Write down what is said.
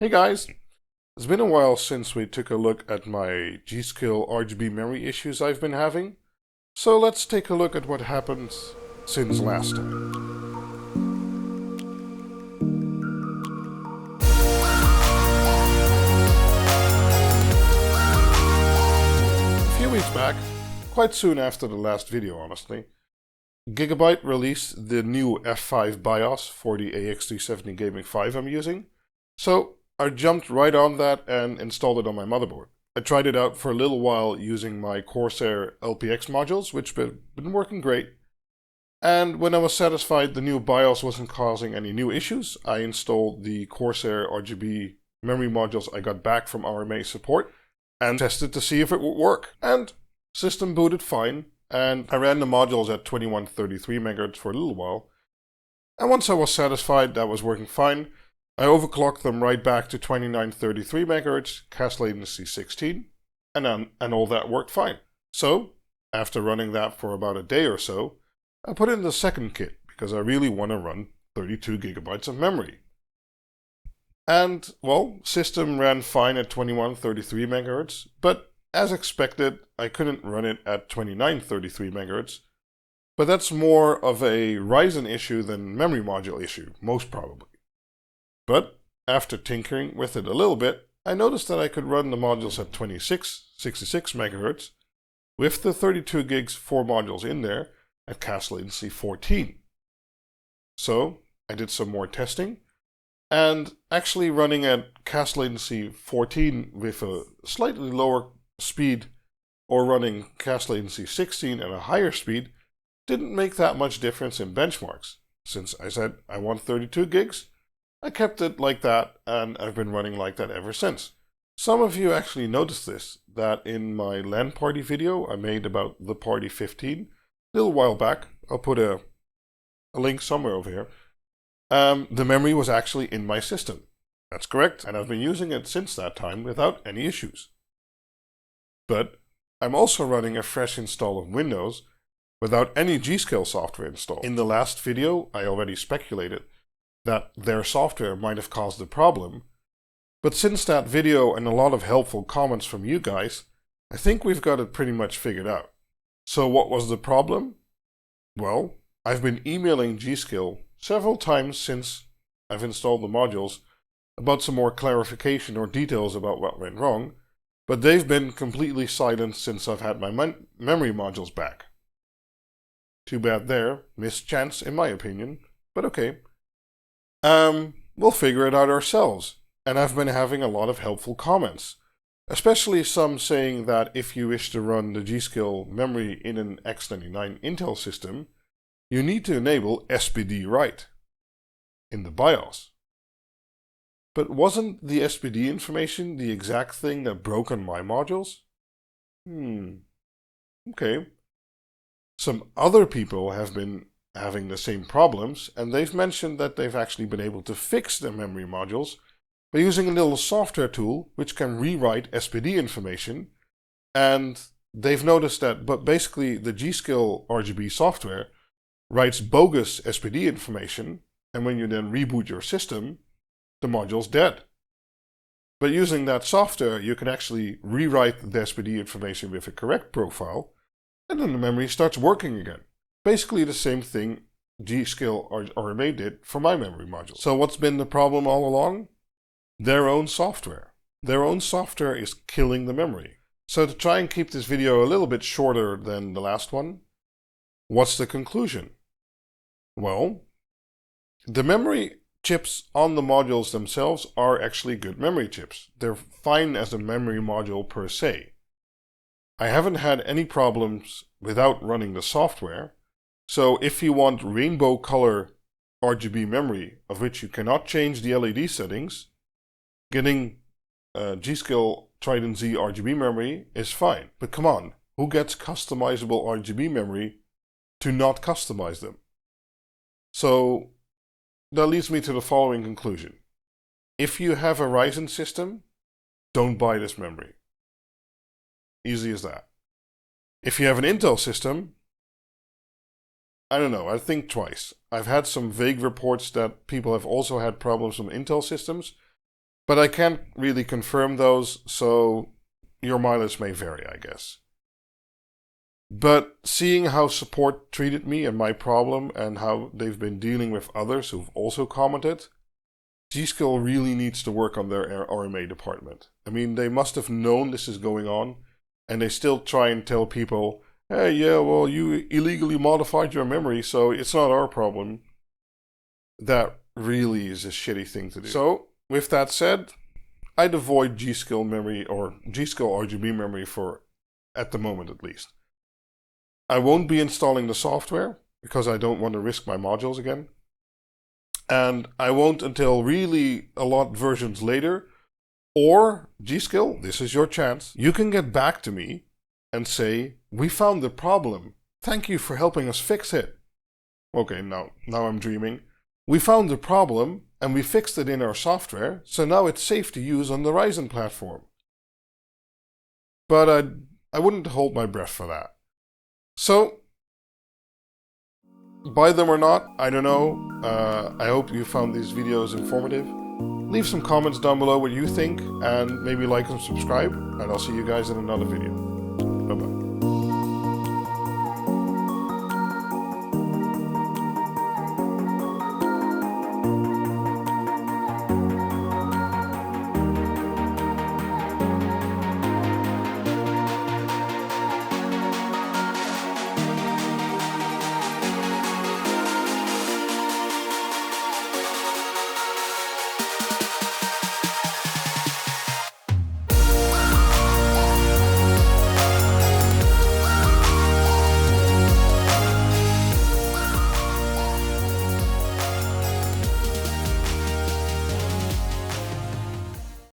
Hey guys, it's been a while since we took a look at my G.Skill RGB memory issues I've been having, so let's take a look at what happened since last time. A few weeks back, quite soon after the last video honestly, Gigabyte released the new F5 BIOS for the AX370 Gaming 5 I'm using, so I jumped right on that and installed it on my motherboard. I tried it out for a little while using my Corsair LPX modules, which have been working great. And when I was satisfied the new BIOS wasn't causing any new issues, I installed the Corsair RGB memory modules I got back from RMA support and tested to see if it would work. And system booted fine, and I ran the modules at 2133 MHz for a little while. And once I was satisfied that was working fine, I overclocked them right back to 2933 MHz, cache latency 16, and all that worked fine. So, after running that for about a day or so, I put in the second kit because I really want to run 32 gigabytes of memory. And, well, system ran fine at 2133 MHz, but as expected, I couldn't run it at 2933 MHz. But that's more of a Ryzen issue than memory module issue, most probably. But after tinkering with it a little bit, I noticed that I could run the modules at 66 MHz with the 32 gigs 4 modules in there at cache latency 14. So I did some more testing, and actually running at cache latency 14 with a slightly lower speed or running cache latency 16 at a higher speed didn't make that much difference in benchmarks. Since I said I want 32 gigs, I kept it like that, and I've been running like that ever since. Some of you actually noticed this, that in my LAN party video I made about the Party 15 a little while back. I'll put a link somewhere over here. The memory was actually in my system. That's correct, and I've been using it since that time without any issues. But I'm also running a fresh install of Windows without any G.Skill software installed. In the last video I already speculated that their software might have caused the problem, but since that video and a lot of helpful comments from you guys, I think we've got it pretty much figured out. So what was the problem? Well, I've been emailing G.Skill several times since I've installed the modules about some more clarification or details about what went wrong, but they've been completely silent since I've had my memory modules back. Too bad there, missed chance in my opinion, but okay. We'll figure it out ourselves, and I've been having a lot of helpful comments, especially some saying that if you wish to run the G.Skill memory in an X99 Intel system, you need to enable SPD write in the BIOS. But wasn't the SPD information the exact thing that broke on my modules? Okay. Some other people have been having the same problems, and they've mentioned that they've actually been able to fix their memory modules by using a little software tool which can rewrite SPD information, and they've noticed that but basically the G.Skill RGB software writes bogus SPD information, and when you then reboot your system, the module's dead. But using that software you can actually rewrite the SPD information with a correct profile, and then the memory starts working again. Basically the same thing G.Skill RMA did for my memory module. So what's been the problem all along? Their own software. Their own software is killing the memory. So to try and keep this video a little bit shorter than the last one, what's the conclusion? Well, the memory chips on the modules themselves are actually good memory chips. They're fine as a memory module per se. I haven't had any problems without running the software. So if you want rainbow color RGB memory, of which you cannot change the LED settings, getting G.Skill Trident Z RGB memory is fine. But come on, who gets customizable RGB memory to not customize them? So that leads me to the following conclusion. If you have a Ryzen system, don't buy this memory. Easy as that. If you have an Intel system, I don't know, I think twice. I've had some vague reports that people have also had problems on Intel systems, But I can't really confirm those, so your mileage may vary, I guess. But seeing how support treated me and my problem and how they've been dealing with others who've also commented, G.Skill really needs to work on their RMA department. I mean, they must have known this is going on, and they still try and tell people, hey, yeah, well, you illegally modified your memory, so it's not our problem. That really is a shitty thing to do. So, with that said, I'd avoid G.Skill memory or G.Skill RGB memory for, at the moment at least. I won't be installing the software because I don't want to risk my modules again. And I won't until really a lot versions later. Or, G.Skill, this is your chance. You can get back to me and say, we found the problem. Thank you for helping us fix it. Okay, now I'm dreaming. We found the problem and we fixed it in our software, so now it's safe to use on the Ryzen platform. But I wouldn't hold my breath for that. So, buy them or not, I don't know. I hope you found these videos informative. Leave some comments down below what you think, and maybe like and subscribe, and I'll see you guys in another video.